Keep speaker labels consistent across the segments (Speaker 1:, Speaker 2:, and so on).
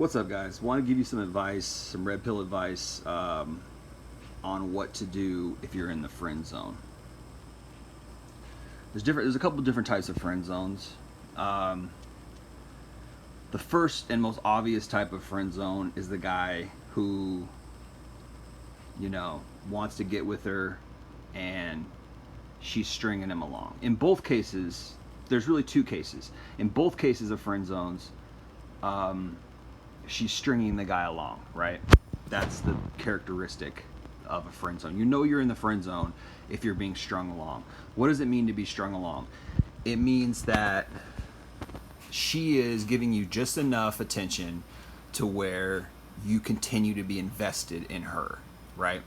Speaker 1: What's up, guys? Want to give you some advice, some red pill advice on what to do if you're in the friend zone. There's a couple of different types of friend zones. Um, the first and most obvious type of friend zone is the guy who, wants to get with her, and she's stringing him along. In both cases, there's really two cases. In both cases of friend zones, um, she's stringing the guy along, right? That's the characteristic of a friend zone. You know you're in the friend zone if you're being strung along. What does it mean to be strung along? It means that she is giving you just enough attention to where you continue to be invested in her, right?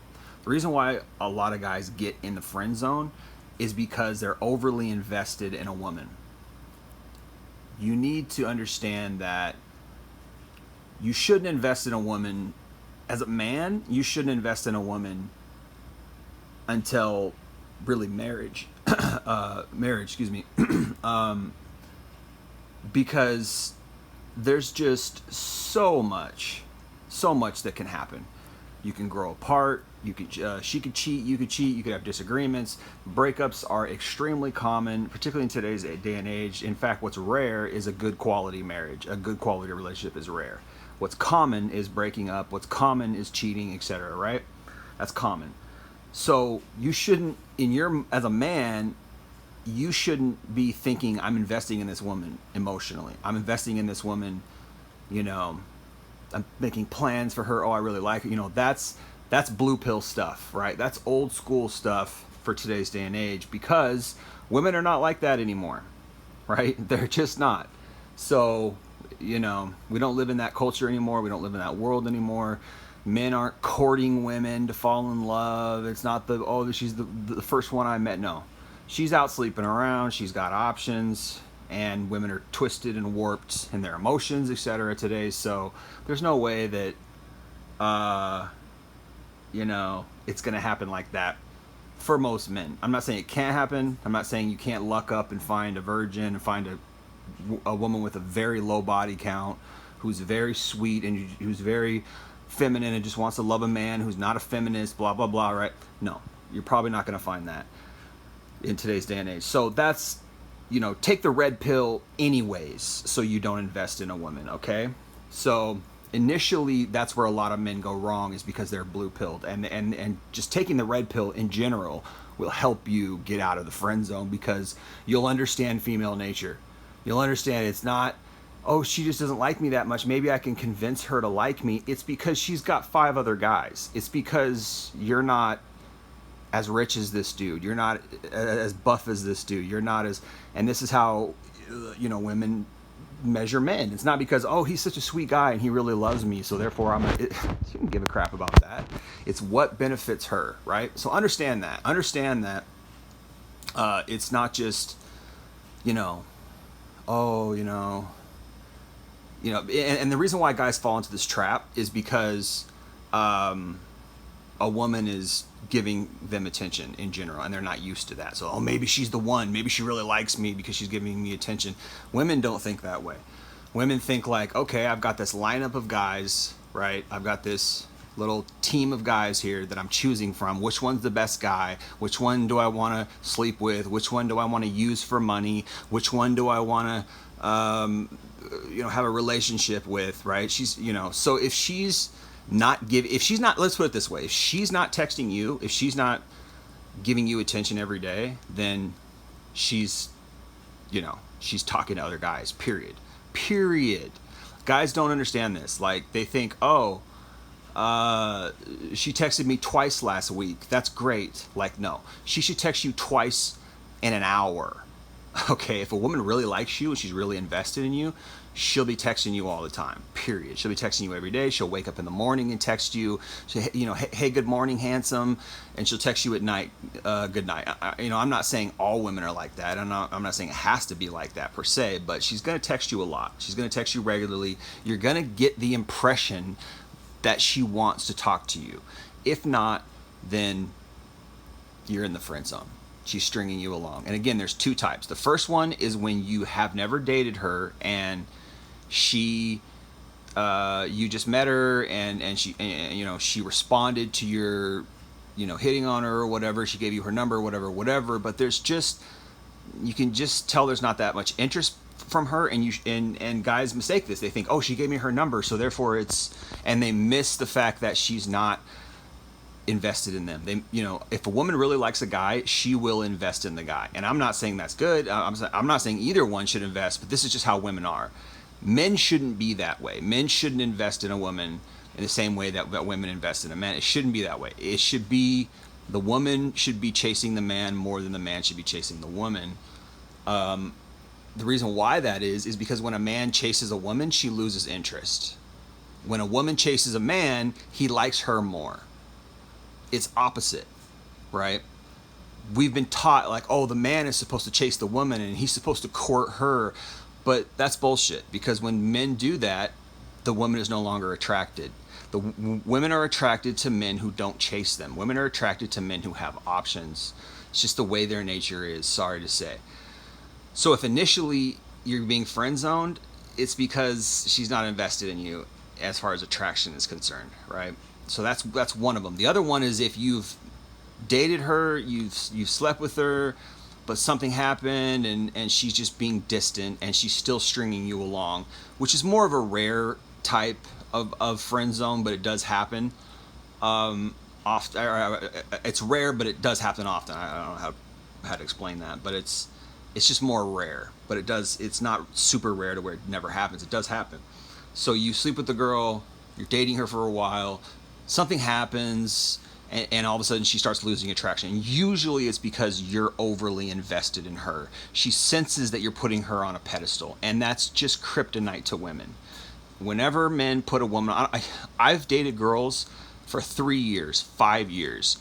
Speaker 1: The reason why a lot of guys get in the friend zone is because they're overly invested in a woman. You need to understand that you shouldn't invest in a woman. As a man, you shouldn't invest in a woman until really marriage. Excuse me. Because there's just so much that can happen. You can grow apart. She could cheat. You could cheat. You could have disagreements. Breakups are extremely common, particularly in today's day and age. In fact, what's rare is a good quality marriage. A good quality relationship is rare. What's common is breaking up. What's common is cheating, etc. Right? That's common. So you shouldn't, as a man, you shouldn't be thinking, I'm investing in this woman emotionally. I'm investing in this woman, I'm making plans for her. Oh, I really like her. That's blue pill stuff, right? That's old school stuff for today's day and age, because women are not like that anymore, right? They're just not. So, we don't live in that culture anymore. We don't live in that world anymore. Men aren't courting women to fall in love. It's not she's the first one I met. No, she's out sleeping around. She's got options, and women are twisted and warped in their emotions, etc. today. So there's no way that, it's going to happen like that for most men. I'm not saying it can't happen. I'm not saying you can't luck up and find a virgin and find a woman with a very low body count who's very sweet and who's very feminine and just wants to love a man who's not a feminist, blah, blah, blah, right? No, you're probably not going to find that in today's day and age. So that's, take the red pill anyways so you don't invest in a woman, okay? So initially, that's where a lot of men go wrong, is because they're blue pilled, and just taking the red pill in general will help you get out of the friend zone, because you'll understand female nature. You'll understand it's not, oh, she just doesn't like me that much, maybe I can convince her to like me. It's because she's got 5 other guys. It's because you're not as rich as this dude. You're not as buff as this dude. You're not as, and this is how, women measure men. It's not because, oh, he's such a sweet guy and he really loves me, so therefore she can give a crap about that. It's what benefits her, right? So understand that. It's not just, and the reason why guys fall into this trap is because a woman is giving them attention in general, and they're not used to that. So, oh, maybe she's the one. Maybe she really likes me because she's giving me attention. Women don't think that way. Women think like, okay, I've got this lineup of guys, right? I've got this little team of guys here that I'm choosing from. Which one's the best guy? Which one do I want to sleep with? Which one do I want to use for money? Which one do I want to, have a relationship with, right? So if she's not, let's put it this way, if she's not texting you, if she's not giving you attention every day, then she's talking to other guys, period. Guys don't understand this. Like, they think, oh, she texted me twice last week, that's great. Like, no, she should text you twice in an hour. Okay, if a woman really likes you and she's really invested in you, she'll be texting you all the time, period. She'll be texting you every day. She'll wake up in the morning and text you, hey, good morning, handsome. And she'll text you at night, good night. I'm not saying all women are like that. I'm not saying it has to be like that per se, but she's going to text you a lot. She's going to text you regularly. You're going to get the impression that she wants to talk to you. If not, then you're in the friend zone. She's stringing you along. And again, there's 2 types. The first one is when you have never dated her and she you just met her, and she, she responded to your, hitting on her or whatever. She gave you her number, whatever. But there's just, you can just tell there's not that much interest from her, and guys mistake this. They think, oh, she gave me her number, so therefore and they miss the fact that she's not invested in them. If a woman really likes a guy, she will invest in the guy. And I'm not saying that's good. I'm not saying either one should invest, but this is just how women are. Men shouldn't be that way. Men shouldn't invest in a woman in the same way that women invest in a man. It shouldn't be that way. It should be, the woman should be chasing the man more than the man should be chasing the woman. The reason why that is because when a man chases a woman, she loses interest. When a woman chases a man, he likes her more. It's opposite, right? We've been taught like, oh, the man is supposed to chase the woman and he's supposed to court her. But that's bullshit, because when men do that, the woman is no longer attracted. Women are attracted to men who don't chase them. Women are attracted to men who have options. It's just the way their nature is, sorry to say. So if initially you're being friend zoned, it's because she's not invested in you as far as attraction is concerned, right? So that's one of them. The other one is if you've dated her, you've slept with her, but something happened and she's just being distant and she's still stringing you along, which is more of a rare type of friend zone, but it does happen. It's rare, but it does happen often. I don't know how to explain that, but it's just more rare. But it's not super rare to where it never happens. It does happen. So you sleep with the girl, you're dating her for a while, something happens, and all of a sudden she starts losing attraction. And usually it's because you're overly invested in her. She senses that you're putting her on a pedestal, and that's just kryptonite to women. Whenever men put a woman on, I've dated girls for 3 years, 5 years,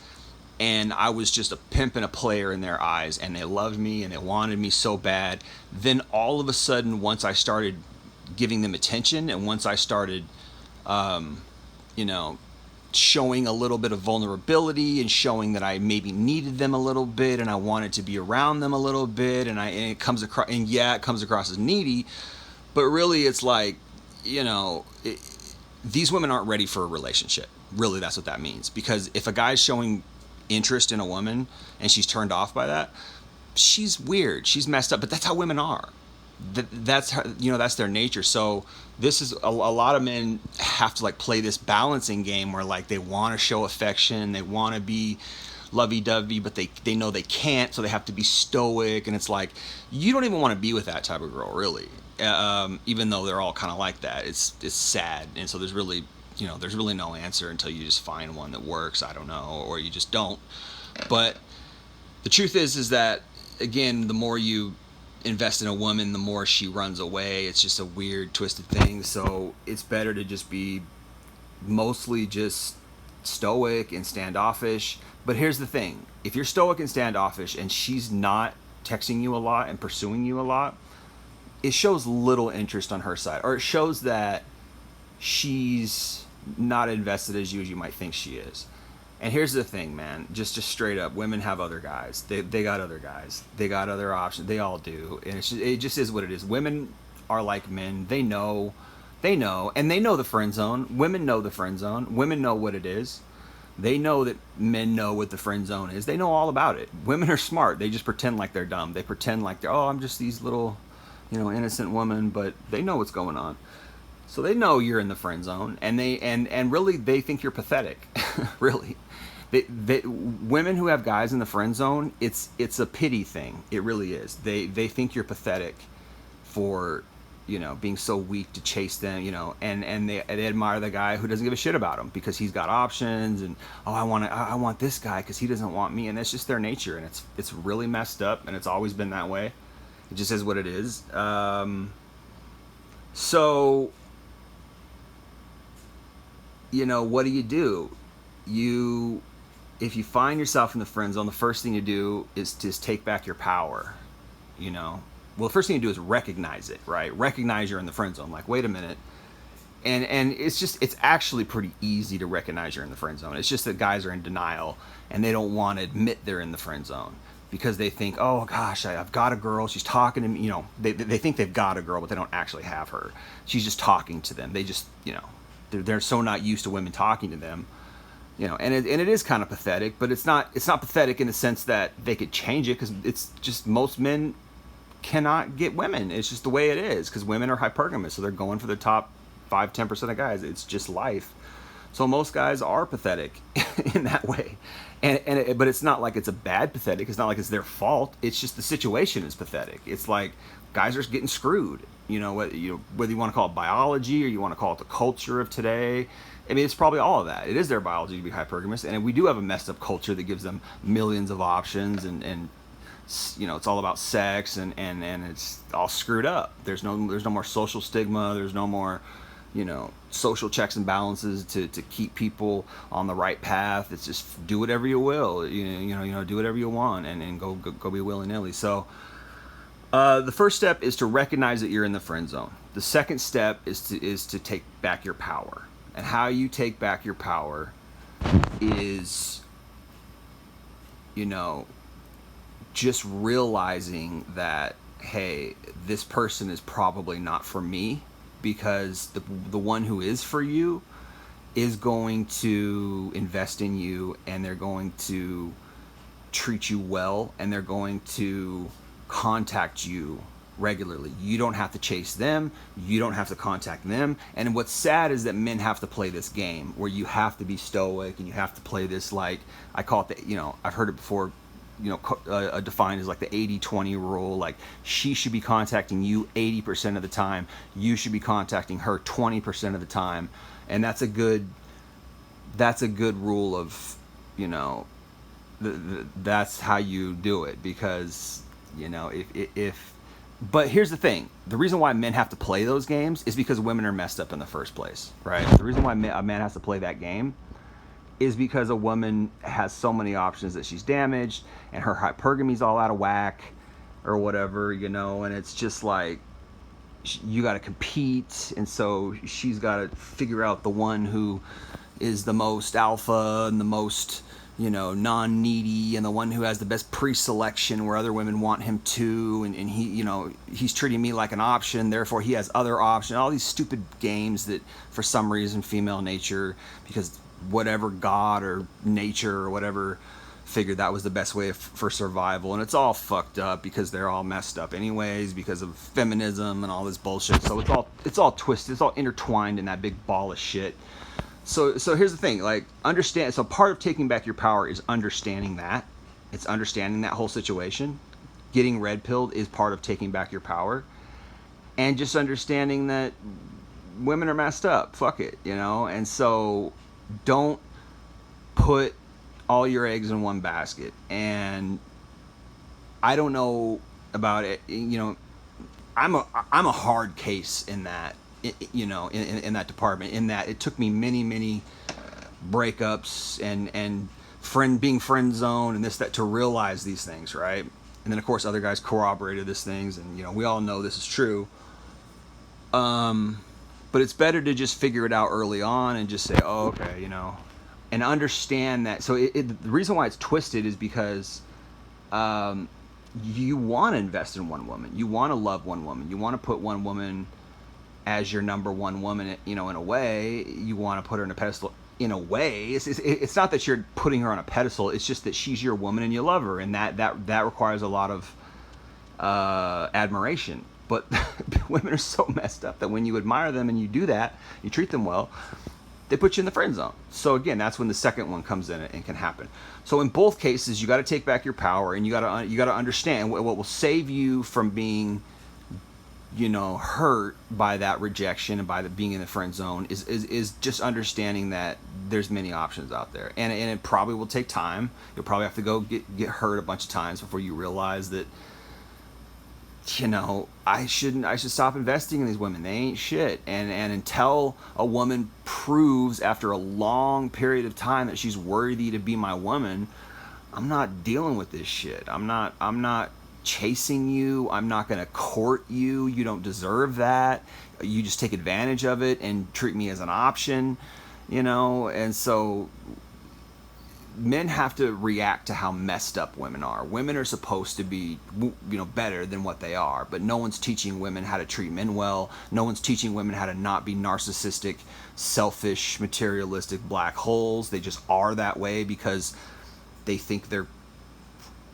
Speaker 1: and I was just a pimp and a player in their eyes, and they loved me and they wanted me so bad. Then all of a sudden, once I started giving them attention, and once I started showing a little bit of vulnerability and showing that I maybe needed them a little bit and I wanted to be around them a little bit, and it comes across as needy, but really it's like, these women aren't ready for a relationship. Really, that's what that means. Because if a guy's showing interest in a woman and she's turned off by that, she's weird, she's messed up, but that's how women are. That's how, that's their nature. So this is a lot of men have to like play this balancing game where like they want to show affection, they want to be lovey-dovey, but they know they can't, so they have to be stoic, and it's like you don't even want to be with that type of girl, really. Even though they're all kind of like that, it's sad, and so there's really no answer until you just find one that works. I don't know, or you just don't. But the truth is that, again, the more you invest in a woman, the more she runs away. It's just a weird, twisted thing. So it's better to just be mostly just stoic and standoffish. But here's the thing: if you're stoic and standoffish and she's not texting you a lot and pursuing you a lot, it shows little interest on her side, or it shows that she's not invested as you might think she is. And here's the thing, man, just straight up, women have other guys. They got other guys. They got other options. They all do. And it just is what it is. Women are like men. They know, and they know the friend zone. Women know the friend zone. Women know what it is. They know that men know what the friend zone is. They know all about it. Women are smart. They just pretend like they're dumb. They pretend like they're, I'm just these little, innocent women, but they know what's going on. So they know you're in the friend zone, and really they think you're pathetic. Really, women who have guys in the friend zone, it's a pity thing. It really is. They think you're pathetic for being so weak to chase them. And they admire the guy who doesn't give a shit about them because he's got options, and I want this guy because he doesn't want me, and that's just their nature, and it's really messed up, and it's always been that way. It just is what it is. So, what do? If you find yourself in the friend zone, the first thing you do is just take back your power. Well, the first thing you do is recognize it, right? Recognize you're in the friend zone. Like, wait a minute. And it's actually pretty easy to recognize you're in the friend zone. It's just that guys are in denial and they don't want to admit they're in the friend zone because they think, oh gosh, I've got a girl, she's talking to me, they think they've got a girl, but they don't actually have her. She's just talking to them. They just, they're so not used to women talking to them, and it is kind of pathetic, but it's not pathetic in the sense that they could change it, because it's just most men cannot get women. It's just the way it is, because women are hypergamous, so they're going for the top 5-10% of guys. It's just life. So most guys are pathetic in that way, but it's not like it's a bad pathetic. It's not like it's their fault. It's just the situation is pathetic. It's like guys are getting screwed. Whether you want to call it biology or you want to call it the culture of today. I mean, it's probably all of that. It is their biology to be hypergamous, and we do have a messed up culture that gives them millions of options, and it's all about sex, and it's all screwed up. There's no more social stigma. There's no more social checks and balances to keep people on the right path. It's just do whatever you will, do whatever you want, and go be willy-nilly. So the first step is to recognize that you're in the friend zone. The second step is to take back your power. And how you take back your power is, just realizing that, hey, this person is probably not for me, because the one who is for you is going to invest in you, and they're going to treat you well, and they're going to contact you regularly. You don't have to chase them. You don't have to contact them. And what's sad is that men have to play this game where you have to be stoic, and you have to play this, like, I call it I've heard it before, defined as like the 80-20 rule. Like, she should be contacting you 80% of the time. You should be contacting her 20% of the time. And that's a good rule of, that's how you do it, because, but here's the thing. The reason why men have to play those games is because women are messed up in the first place, right? The reason why a man has to play that game is because a woman has so many options that she's damaged, and her hypergamy's all out of whack or whatever, and it's just like, you got to compete, and so she's got to figure out the one who is the most alpha and the most, non-needy, and the one who has the best pre-selection where other women want him too, and he, he's treating me like an option, therefore he has other options. All these stupid games that for some reason female nature, because whatever God or nature or whatever figured that was the best way for survival, and it's all fucked up because they're all messed up anyways because of feminism and all this bullshit. So it's all twisted, it's all intertwined in that big ball of shit. So here's the thing, like, understand. So part of taking back your power is understanding that. It's understanding that whole situation. Getting red pilled is part of taking back your power, and just understanding that women are messed up. Fuck it, And so don't put all your eggs in one basket. And I don't know about it, I'm a hard case in that, in that department, in that it took me many breakups and being friend zone and this, that, to realize these things, right? And then of course other guys corroborated these things, and we all know this is true. But it's better to just figure it out early on and just say, oh, okay, and understand that. So the reason why it's twisted is because you want to invest in one woman. You want to love one woman. You want to put one woman as your number one woman, in a way. You want to put her in a pedestal in a way. It's not that you're putting her on a pedestal. It's just that she's your woman and you love her, and that requires a lot of admiration. But women are so messed up that when you admire them and you do that, you treat them well, they put you in the friend zone. So again, that's when the second one comes in and can happen. So in both cases, you got to take back your power, and you got to understand what will save you from being, hurt by that rejection and by being in the friend zone is just understanding that there's many options out there, and it probably will take time. You'll probably have to go get hurt a bunch of times before you realize that, I should stop investing in these women. They ain't shit. And until a woman proves after a long period of time that she's worthy to be my woman, I'm not dealing with this shit. I'm not chasing you. I'm not going to court you. You don't deserve that. You just take advantage of it and treat me as an option, And so men have to react to how messed up women are. Women are supposed to be, better than what they are, but no one's teaching women how to treat men well. No one's teaching women how to not be narcissistic, selfish, materialistic black holes. They just are that way because they think they're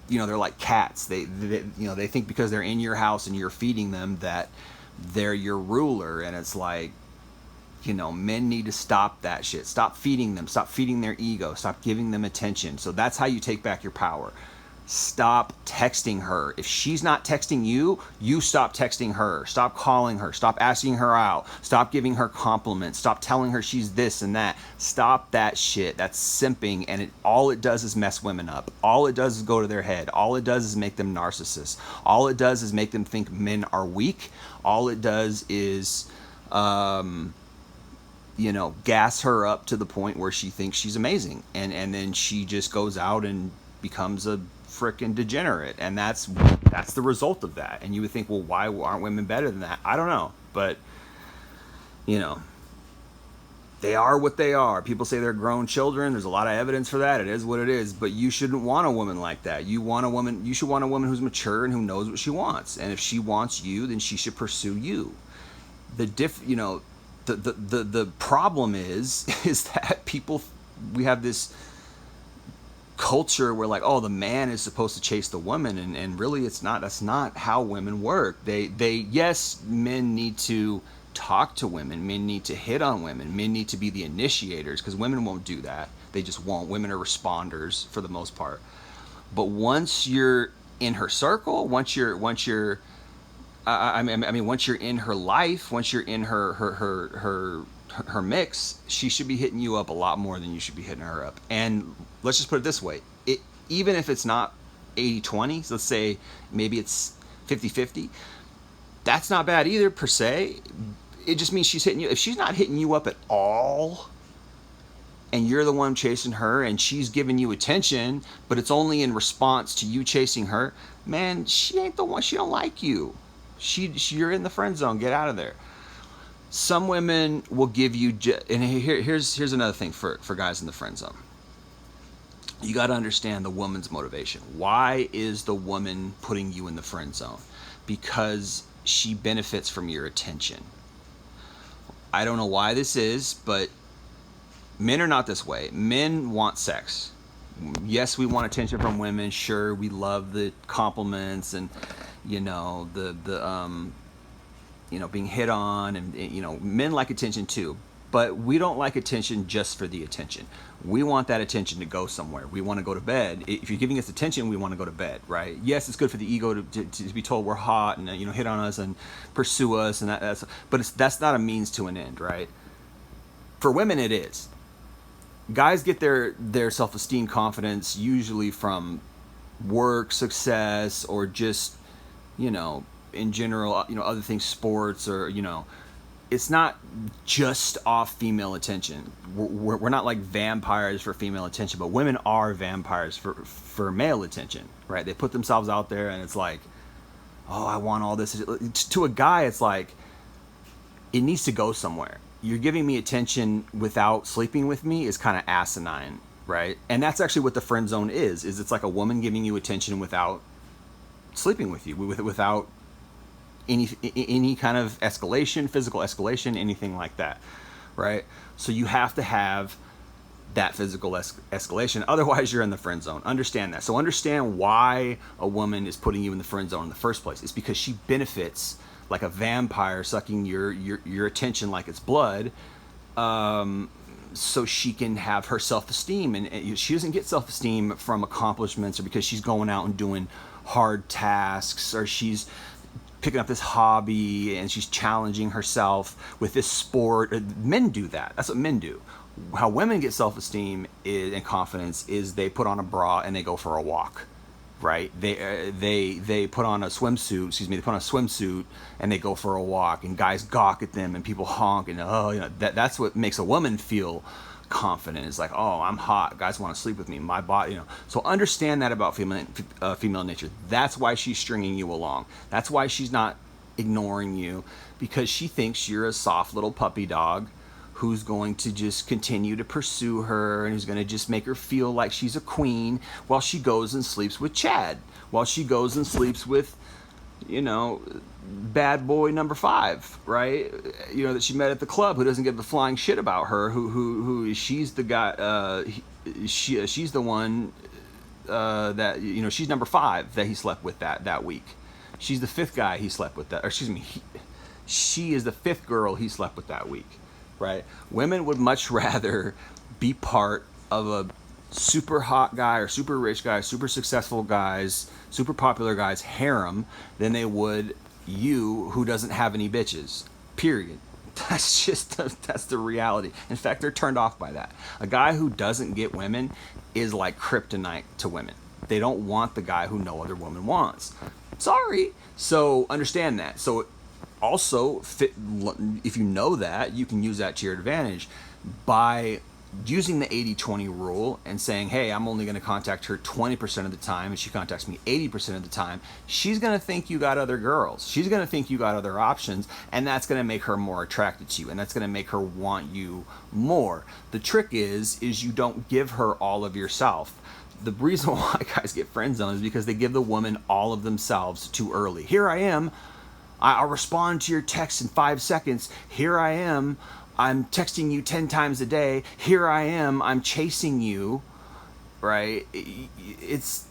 Speaker 1: like cats. They think because they're in your house and you're feeding them that they're your ruler. And it's like, men need to stop that shit. Stop feeding them. Stop feeding their ego. Stop giving them attention. So that's how you take back your power. Stop texting her. If she's not texting you, you stop texting her. Stop calling her. Stop asking her out. Stop giving her compliments. Stop telling her she's this and that. Stop that shit. That's simping, and all it does is mess women up. All it does is go to their head. All it does is make them narcissists. All it does is make them think men are weak. All it does is gas her up to the point where she thinks she's amazing. And then she just goes out and becomes a frickin' degenerate. And that's the result of that. And you would think, well, why aren't women better than that? I don't know. But, they are what they are. People say they're grown children. There's a lot of evidence for that. It is what it is. But you shouldn't want a woman like that. You should want a woman who's mature and who knows what she wants. And if she wants you, then she should pursue you. The problem is that we have this culture where like, oh, the man is supposed to chase the woman, and really that's not how women work. Yes, men need to talk to women, men need to hit on women, men need to be the initiators, because women won't do that. They just won't. Women are responders for the most part. But once you're in her circle, once you're once you're in her life, once you're in her mix, she should be hitting you up a lot more than you should be hitting her up. And let's just put it this way. Even if it's not 80-20, so let's say maybe it's 50-50, that's not bad either, per se. It just means she's hitting you. If she's not hitting you up at all, and you're the one chasing her, and she's giving you attention, but it's only in response to you chasing her, man, she ain't the one. She don't like you. You're in the friend zone. Get out of there. Some women will give you, and here's another thing for guys in the friend zone. You got to understand the woman's motivation. Why is the woman putting you in the friend zone? Because she benefits from your attention. I don't know why this is, but men are not this way. Men want sex. Yes, we want attention from women. Sure, we love the compliments and being hit on, and men like attention too. But we don't like attention just for the attention. We want that attention to go somewhere. We want to go to bed. If you're giving us attention, we want to go to bed, right? Yes, it's good for the ego to be told we're hot and hit on us and pursue us, and that's not a means to an end, right? For women, it is. Guys get their self-esteem, confidence usually from work, success, or just in general, other things, sports, or it's not just off female attention. We're not like vampires for female attention, but women are vampires for male attention, right? They put themselves out there, and it's like, oh, I want all this. To a guy, it's like, it needs to go somewhere. You're giving me attention without sleeping with me is kind of asinine, right? And that's actually what the friend zone is it's like a woman giving you attention without sleeping with you, without any kind of escalation, physical escalation, anything like that, right? So you have to have that physical escalation. Otherwise, you're in the friend zone. Understand that. So understand why a woman is putting you in the friend zone in the first place. It's because she benefits like a vampire sucking your attention like it's blood, so she can have her self-esteem. And she doesn't get self-esteem from accomplishments or because she's going out and doing hard tasks, or she's picking up this hobby and she's challenging herself with this sport. Men do that. That's what men do. How women get self-esteem and confidence is they put on a bra and they go for a walk, right? They put on a swimsuit. They put on a swimsuit and they go for a walk, and guys gawk at them and people honk, and that's what makes a woman feel confident. It's like, oh, I'm hot. Guys want to sleep with me. My body, So understand that about female nature. That's why she's stringing you along. That's why she's not ignoring you, because she thinks you're a soft little puppy dog who's going to just continue to pursue her and who's going to just make her feel like she's a queen while she goes and sleeps with Chad, while she goes and sleeps with, you know, bad boy number 5, right? You know, that she met at the club, who doesn't give a flying shit about her, who she's the guy, she's the one that, you know, she's number 5 that he slept with that week. She's the 5th guy he slept with that, or excuse me, she is the 5th girl he slept with that week, right? Women would much rather be part of a super hot guy or super rich guy, super successful guys, super popular guys harem than they would you who doesn't have any bitches. Period. That's the reality. In fact, they're turned off by that. A guy who doesn't get women is like kryptonite to women. They don't want the guy who no other woman wants. Sorry. So understand that. So also, if you know that, you can use that to your advantage by using the 80-20 rule and saying, hey, I'm only going to contact her 20% of the time and she contacts me 80% of the time. She's going to think you got other girls. She's going to think you got other options, and that's going to make her more attracted to you, and that's going to make her want you more. The trick is you don't give her all of yourself. The reason why guys get friend zoned is because they give the woman all of themselves too early. Here I am. I'll respond to your text in 5 seconds. Here I am. I'm texting you 10 times a day. Here I am. I'm chasing you, right? It's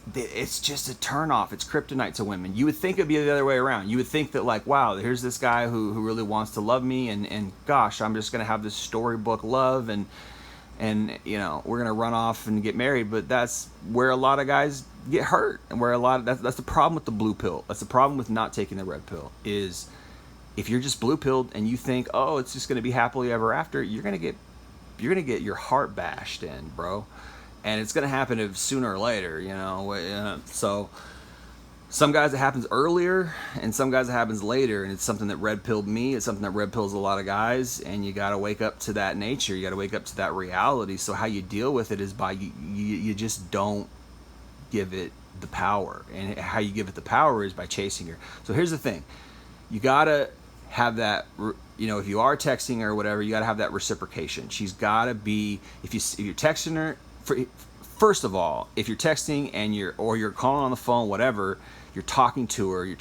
Speaker 1: just a turnoff. It's kryptonite to women. You would think it'd be the other way around. You would think that, like, wow, here's this guy who really wants to love me, and gosh, I'm just gonna have this storybook love, and you know, we're gonna run off and get married. But that's where a lot of guys get hurt, and where a lot of that's the problem with the blue pill. That's the problem with not taking the red pill. Is if you're just blue pilled and you think, oh, it's just gonna be happily ever after, you're gonna get your heart bashed in, bro, and it's gonna happen sooner or later, you know. So some guys it happens earlier, and some guys it happens later, and it's something that red pilled me. It's something that red pills a lot of guys, and you got to wake up to that nature. You got to wake up to that reality. So how you deal with it is by you just don't give it the power, and how you give it the power is by chasing her. So here's the thing: you gotta have that, you know, if you are texting her or whatever, you gotta have that reciprocation. She's gotta be, if you're texting her, first of all, if you're texting and you're calling on the phone, whatever, you're talking to her,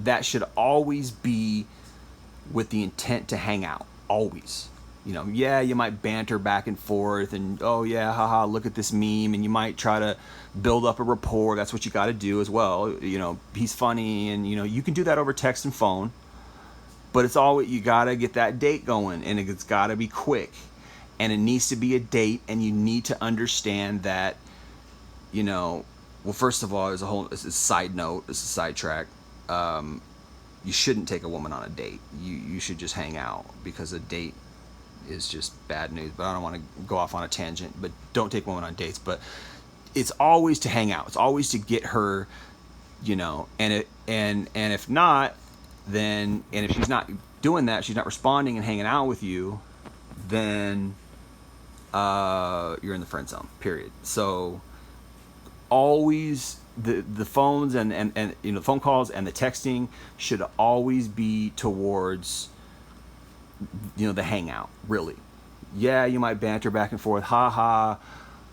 Speaker 1: that should always be with the intent to hang out. Always. You know, yeah, you might banter back and forth, and oh yeah, haha, look at this meme, and you might try to build up a rapport. That's what you got to do as well. You know, he's funny, and you know, you can do that over text and phone, but it's always, you got to get that date going, and it's got to be quick, and it needs to be a date, and you need to understand that, you know, well, first of all, there's a side note, it's a sidetrack. You shouldn't take a woman on a date. You should just hang out, because a date is just bad news. But I don't want to go off on a tangent, but don't take women on dates. But it's always to hang out. It's always to get her, you know, and if not, then, and if she's not doing that, she's not responding and hanging out with you, then you're in the friend zone, period. So always the phones and you know, the phone calls and the texting should always be towards, you know, the hangout. Really, yeah, you might banter back and forth, ha ha,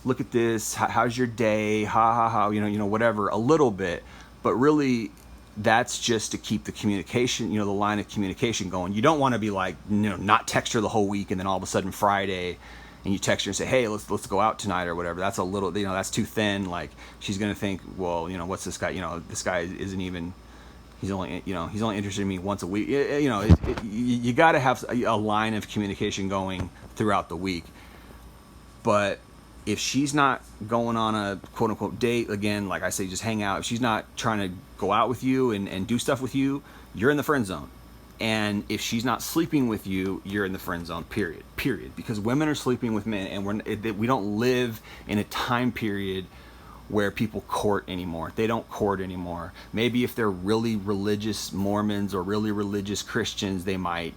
Speaker 1: look at this, how's your day, ha ha ha, you know, whatever, a little bit, but really that's just to keep the communication, you know, the line of communication going. You don't want to be like, you know, not text her the whole week, and then all of a sudden Friday and you text her and say, hey, let's go out tonight or whatever. That's a little, you know, that's too thin. Like, she's gonna think, well, you know, what's this guy, you know, this guy isn't even, he's only interested in me once a week. You know, you got to have a line of communication going throughout the week. But if she's not going on a quote unquote date, again, like I say, just hang out. If she's not trying to go out with you and do stuff with you, you're in the friend zone. And if she's not sleeping with you, you're in the friend zone, period. Because women are sleeping with men, and we don't live in a time period where people court anymore. They don't court anymore. Maybe if they're really religious Mormons or really religious Christians, they might.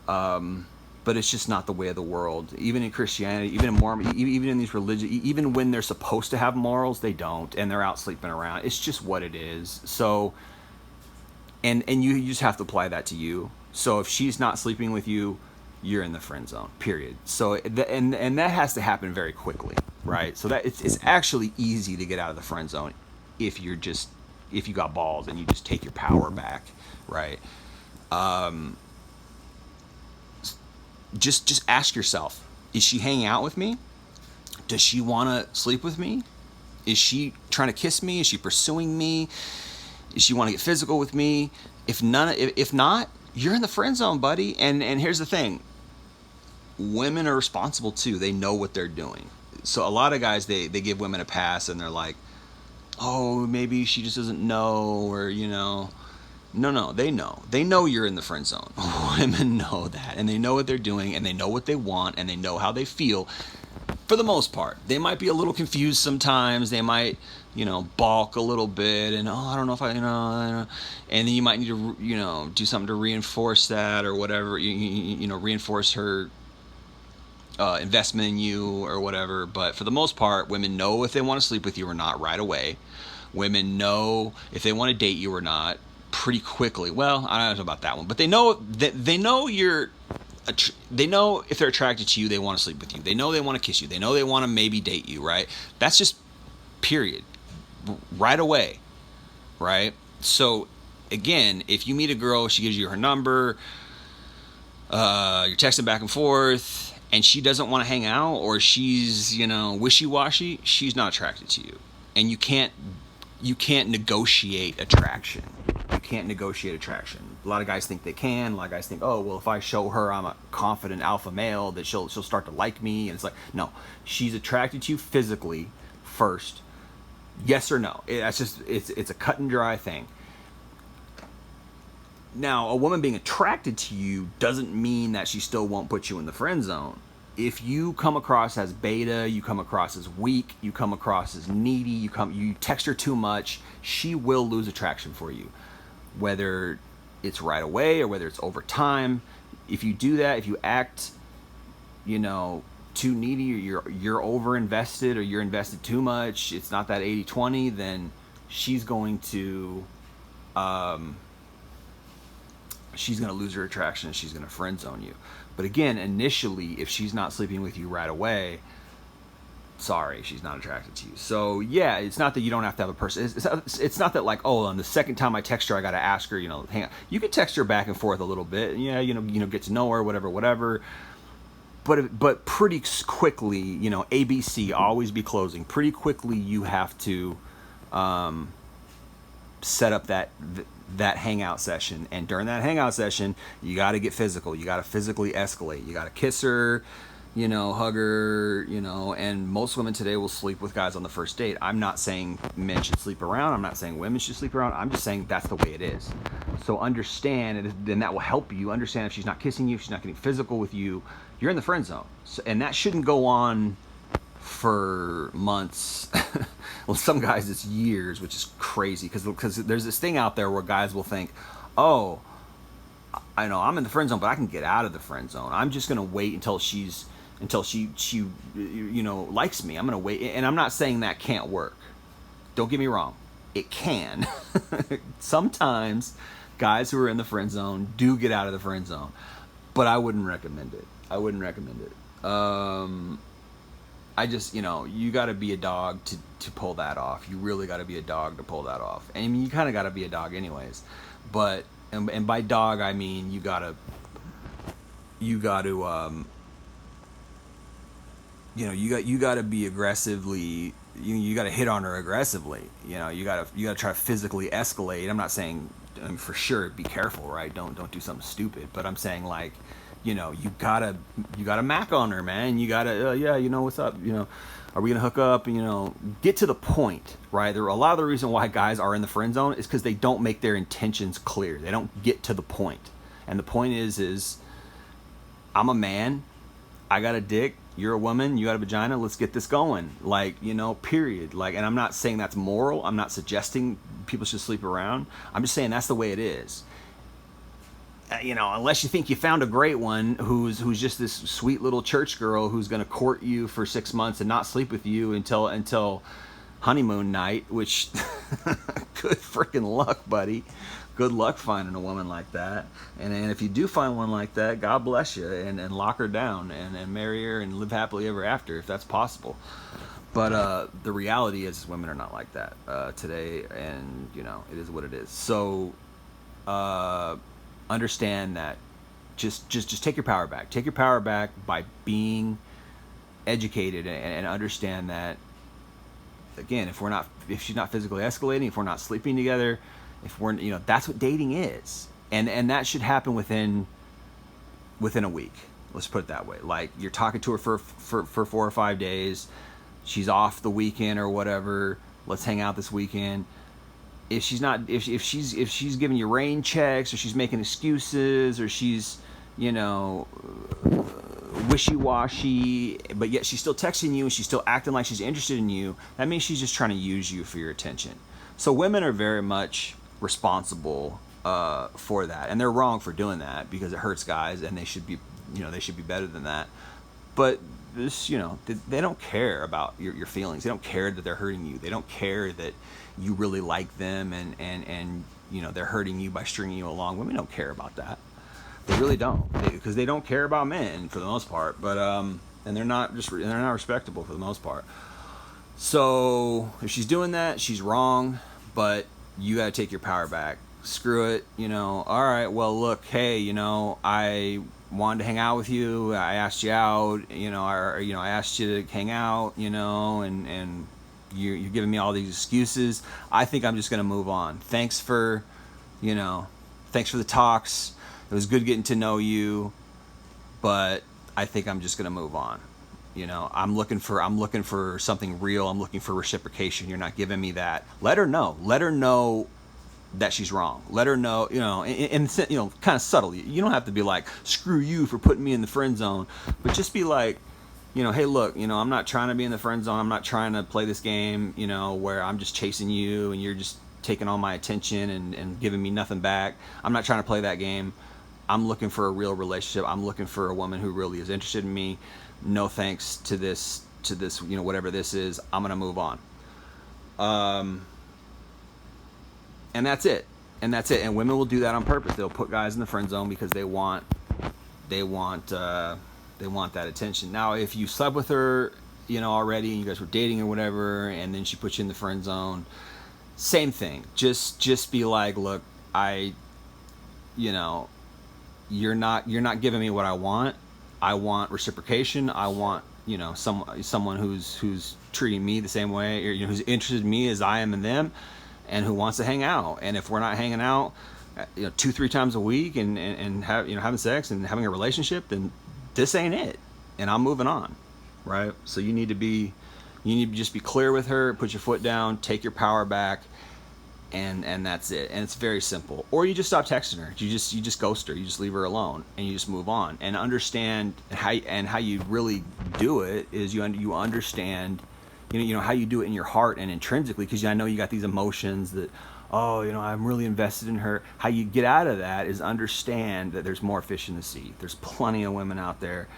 Speaker 1: But it's just not the way of the world. Even in Christianity, even in Mormon, even in these religions, even when they're supposed to have morals, they don't, and they're out sleeping around. It's just what it is. So, and you just have to apply that to you. So if she's not sleeping with you, you're in the friend zone, period. So and that has to happen very quickly, right? So that it's actually easy to get out of the friend zone if you're just, if you got balls and you just take your power back, right? Just ask yourself, is she hanging out with me? Does she want to sleep with me? Is she trying to kiss me? Is she pursuing me? Does she want to get physical with me? If not, you're in the friend zone, buddy. And here's the thing. Women are responsible too. They know what they're doing. So a lot of guys, they give women a pass and they're like, oh, maybe she just doesn't know, or, you know. No, they know. They know you're in the friend zone. Women know that, and they know what they're doing, and they know what they want, and they know how they feel. For the most part, they might be a little confused sometimes. They might, balk a little bit, and I don't know if and then you might need to, do something to reinforce that or whatever. Reinforce her investment in you or whatever. But for the most part, women know if they want to sleep with you or not right away. Women know if they want to date you or not pretty quickly. Well, I don't know about that one, but they know you're. They know if they're attracted to you, they want to sleep with you. They know they want to kiss you. They know they want to maybe date you, right? That's just period. Right away, right? So again, if you meet a girl, she gives you her number, you're texting back and forth, and she doesn't want to hang out, or she's, wishy-washy, she's not attracted to you. And you can't negotiate attraction. You can't negotiate attraction. A lot of guys think they can. A lot of guys think, oh, well, if I show her I'm a confident alpha male, that she'll start to like me. And it's like, no, she's attracted to you physically first. Yes or no. It's a cut and dry thing. Now, a woman being attracted to you doesn't mean that she still won't put you in the friend zone. If you come across as beta, you come across as weak, you come across as needy, you text her too much, she will lose attraction for you. Whether it's right away or whether it's over time. If you do that, if you act, too needy, or you're over invested, or you're invested too much, it's not that 80-20, then she's going to lose her attraction and she's going to friend zone you. But again, initially, if she's not sleeping with you right away, sorry, she's not attracted to you. So yeah, it's not that you don't have to have a person. It's not that like, oh, on the second time I text her, I got to ask her, hang on. You could text her back and forth a little bit. Yeah, get to know her, whatever. But pretty quickly, ABC, always be closing. Pretty quickly, you have to set up that hangout session. And during that hangout session, you got to get physical. You got to physically escalate. You got to kiss her, hug her, and most women today will sleep with guys on the first date. I'm not saying men should sleep around. I'm not saying women should sleep around. I'm just saying that's the way it is. So understand, and that will help you understand if she's not kissing you, if she's not getting physical with you, you're in the friend zone. So, and that shouldn't go on for months. Well, some guys it's years, which is crazy because there's this thing out there where guys will think, oh, I know I'm in the friend zone, but I can get out of the friend zone. I'm just gonna wait until she likes me. I'm gonna wait, and I'm not saying that can't work. Don't get me wrong, it can. Sometimes guys who are in the friend zone do get out of the friend zone, but I wouldn't recommend it. I just, you got to be a dog to pull that off. You really got to be a dog to pull that off. And I mean, you kind of got to be a dog anyways. But and by dog I mean you got to you got to be aggressively, you got to hit on her aggressively. You got to try to physically escalate. I'm not saying, for sure, be careful, right? Don't do something stupid. But I'm saying, like, you gotta mac on her, man. You gotta, what's up? Are we gonna hook up? Get to the point, right? A lot of the reason why guys are in the friend zone is because they don't make their intentions clear. They don't get to the point. And the point is I'm a man, I got a dick, you're a woman, you got a vagina, let's get this going. Like, period. Like, and I'm not saying that's moral. I'm not suggesting people should sleep around. I'm just saying that's the way it is. Unless you think you found a great one who's just this sweet little church girl who's going to court you for 6 months and not sleep with you until honeymoon night, which good freaking luck, buddy. good luck finding a woman like that. And if you do find one like that, God bless you, and lock her down and marry her and live happily ever after if that's possible. But the reality is women are not like that today, and it is what it is. So understand that. Just take your power back. Take your power back by being educated and understand that. Again, if she's not physically escalating, if we're not sleeping together, if we're that's what dating is, and that should happen within a week. Let's put it that way. Like, you're talking to her for 4 or 5 days. She's off the weekend or whatever. Let's hang out this weekend. If she's not, if she's giving you rain checks, or she's making excuses, or she's wishy-washy, but yet she's still texting you and she's still acting like she's interested in you, that means she's just trying to use you for your attention. So women are very much responsible for that, and they're wrong for doing that because it hurts guys, and they should be better than that. But this, they don't care about your feelings. They don't care that they're hurting you. They don't care that you really like them, and they're hurting you by stringing you along. Women don't care about that. They really don't, because they don't care about men for the most part. But and they're not respectable for the most part. So if she's doing that, she's wrong. But you got to take your power back. Screw it. All right. Well, look. Hey. I wanted to hang out with you. I asked you out. I asked you to hang out. And you're giving me all these excuses. I think I'm just gonna move on. Thanks for the talks. It was good getting to know you, but I think I'm just gonna move on. I'm looking for something real. I'm looking for reciprocation. You're not giving me that. Let her know that she's wrong. Let her know, and kind of subtly. You don't have to be like, screw you for putting me in the friend zone, but just be like, hey, look, I'm not trying to be in the friend zone. I'm not trying to play this game, where I'm just chasing you and you're just taking all my attention and giving me nothing back. I'm not trying to play that game. I'm looking for a real relationship. I'm looking for a woman who really is interested in me. No thanks to this, whatever this is. I'm going to move on. And that's it. And women will do that on purpose. They'll put guys in the friend zone because they want that attention. Now, if you slept with her, already, and you guys were dating or whatever, and then she puts you in the friend zone, same thing. Just be like, look, you're not giving me what I want. I want reciprocation. I want, someone who's treating me the same way, or who's interested in me as I am in them, and who wants to hang out. And if we're not hanging out 2-3 times a week and having sex and having a relationship, then this ain't it, and I'm moving on, right? So you need to just be clear with her, put your foot down, take your power back, and that's it. And it's very simple. Or you just stop texting her. You just ghost her. You just leave her alone, and you just move on. And understand how you really do it is you understand, how you do it in your heart and intrinsically, because I know you got these emotions that, I'm really invested in her. How you get out of that is understand that there's more fish in the sea. There's plenty of women out there.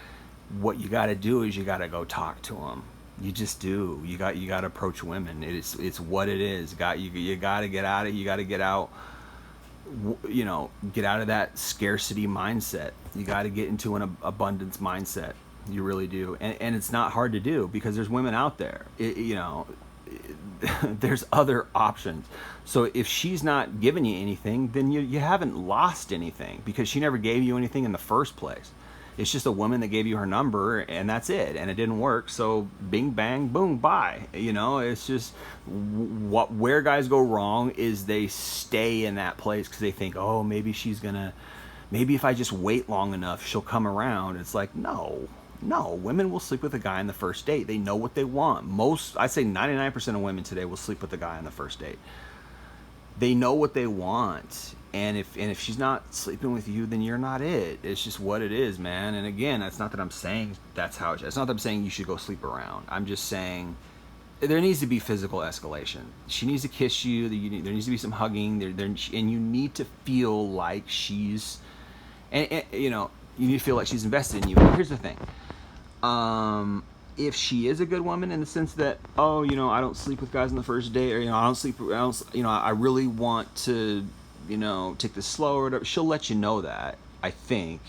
Speaker 1: What you got to do is you got to go talk to them. You just do. You got to approach women. It's what it is. You got to get out of. You got to get out. Get out of that scarcity mindset. You got to get into an abundance mindset. You really do, and it's not hard to do because there's women out there. There's other options. So if she's not giving you anything, then you haven't lost anything, because she never gave you anything in the first place. It's just a woman that gave you her number, and that's it, and it didn't work. So bing bang boom, bye. It's just where guys go wrong is they stay in that place because they think, oh, maybe if I just wait long enough, she'll come around. It's like, no, women will sleep with a guy on the first date. They know what they want. I'd say 99% of women today will sleep with a guy on the first date. They know what they want. And if she's not sleeping with you, then you're not it. It's just what it is, man. And again, that's not that I'm saying that's how it's not that I'm saying you should go sleep around. I'm just saying there needs to be physical escalation. She needs to kiss you. There needs to be some hugging. And you need to feel like she's, and you need to feel like she's invested in you. Here's the thing. If she is a good woman in the sense that, I don't sleep with guys on the first date, or I really want to, take this slow or whatever. She'll let you know that, I think.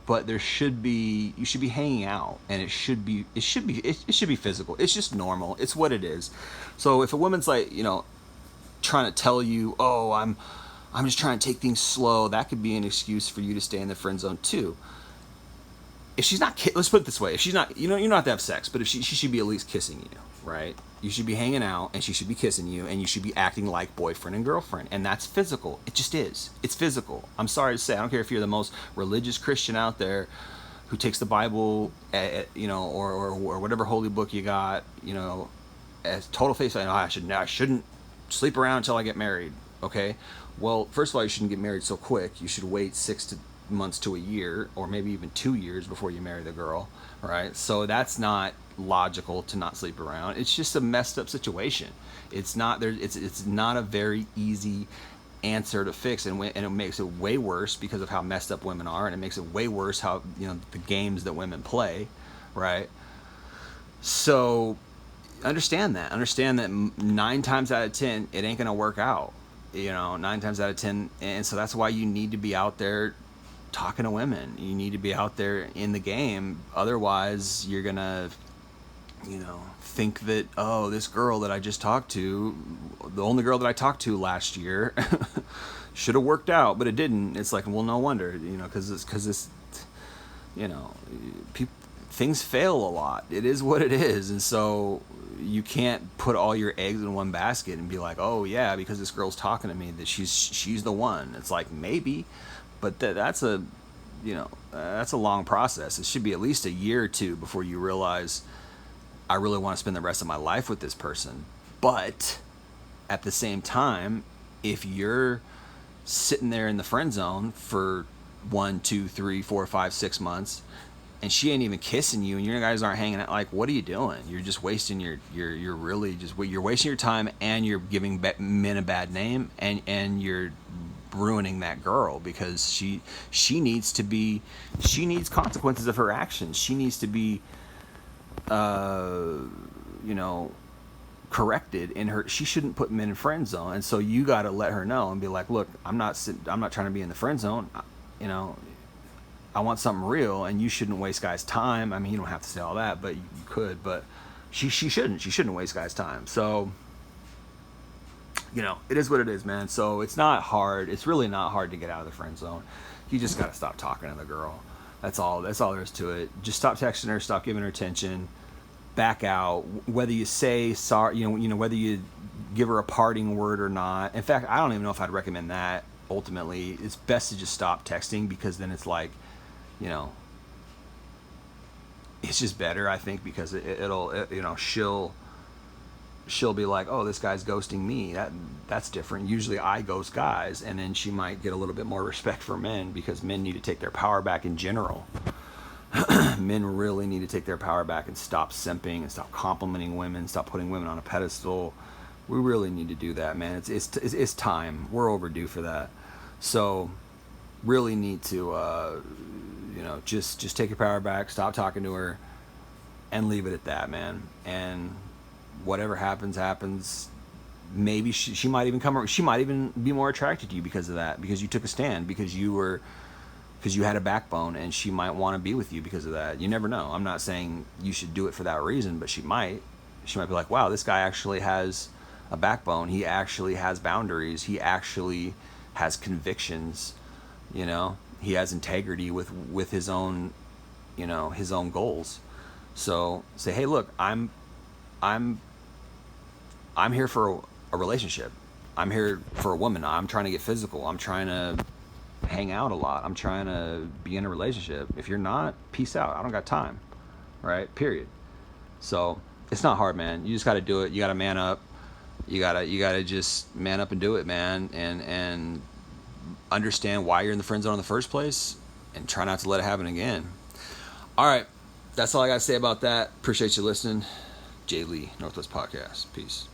Speaker 1: But there should be, you should be hanging out, and it should be physical. It's just normal. It's what it is. So if a woman's like, trying to tell you, oh, I'm just trying to take things slow, that could be an excuse for you to stay in the friend zone too. If she's not, let's put it this way: if she's not, you're not to have sex, but if she should be at least kissing you, right? You should be hanging out, and she should be kissing you, and you should be acting like boyfriend and girlfriend, and that's physical. It just is. It's physical. I'm sorry to say. I don't care if you're the most religious Christian out there, who takes the Bible, or whatever holy book you got, as total face. I shouldn't sleep around until I get married. Okay, well, first of all, you shouldn't get married so quick. You should wait 6 months to a year, or maybe even 2 years before you marry the girl, right? So that's not logical to not sleep around. It's just a messed up situation. It's not there. It's not a very easy answer to fix, and it makes it way worse because of how messed up women are, and it makes it way worse how the games that women play, right? So understand that 9 times out of 10 it ain't gonna work out, 9 times out of 10. And so that's why you need to be out there talking to women. You need to be out there in the game. Otherwise you're gonna think that, oh, this girl that I just talked to, the only girl that I talked to last year, should have worked out, but it didn't. It's like, well, no wonder, because things fail a lot. It is what it is. And so you can't put all your eggs in one basket and be like, oh yeah, because this girl's talking to me, that she's the one. It's like, maybe, but that's a long process. It should be at least a year or two before you realize, I really want to spend the rest of my life with this person. But at the same time, if you're sitting there in the friend zone for 1, 2, 3, 4, 5, 6 months, and she ain't even kissing you, and you guys aren't hanging out, like, what are you doing? You're just wasting you're wasting your time, and you're giving men a bad name, and you're ruining that girl, because she needs consequences of her actions. She needs to be corrected in her. She shouldn't put men in friend zone, and so you got to let her know and be like, look, I'm not trying to be in the friend zone. I want something real, and you shouldn't waste guys' time. I mean, you don't have to say all that, but you could. But she shouldn't waste guys' time. So it is what it is, man. So it's not hard. It's really not hard to get out of the friend zone. You just got to stop talking to the girl. That's all there is to it. Just stop texting her, stop giving her attention, back out. Whether you say sorry, whether you give her a parting word or not. In fact, I don't even know if I'd recommend that. Ultimately, it's best to just stop texting, because then it's like, it's just better, I think, because she'll be like, oh, this guy's ghosting me. That's different. Usually I ghost guys, and then she might get a little bit more respect for men, because men need to take their power back in general. Men really need to take their power back and stop simping and stop complimenting women, stop putting women on a pedestal. We really need to do that, man. It's time. We're overdue for that. So really need to just take your power back, stop talking to her, and leave it at that, man. And whatever happens. Maybe she might even she might even be more attracted to you because of that, because you took a stand, because you had a backbone, and she might want to be with you because of that. You never know. I'm not saying you should do it for that reason, but she might be like, wow, this guy actually has a backbone. He actually has boundaries. He actually has convictions. He has integrity with his own, his own goals. So say, hey, look, I'm here for a relationship. I'm here for a woman. I'm trying to get physical. I'm trying to hang out a lot. I'm trying to be in a relationship. If you're not, peace out. I don't got time. Right? Period. So it's not hard, man. You just got to do it. You got to man up. You gotta just man up and do it, man. And understand why you're in the friend zone in the first place, and try not to let it happen again. All right. That's all I got to say about that. Appreciate you listening. Jay Lee, Northwest Podcast. Peace.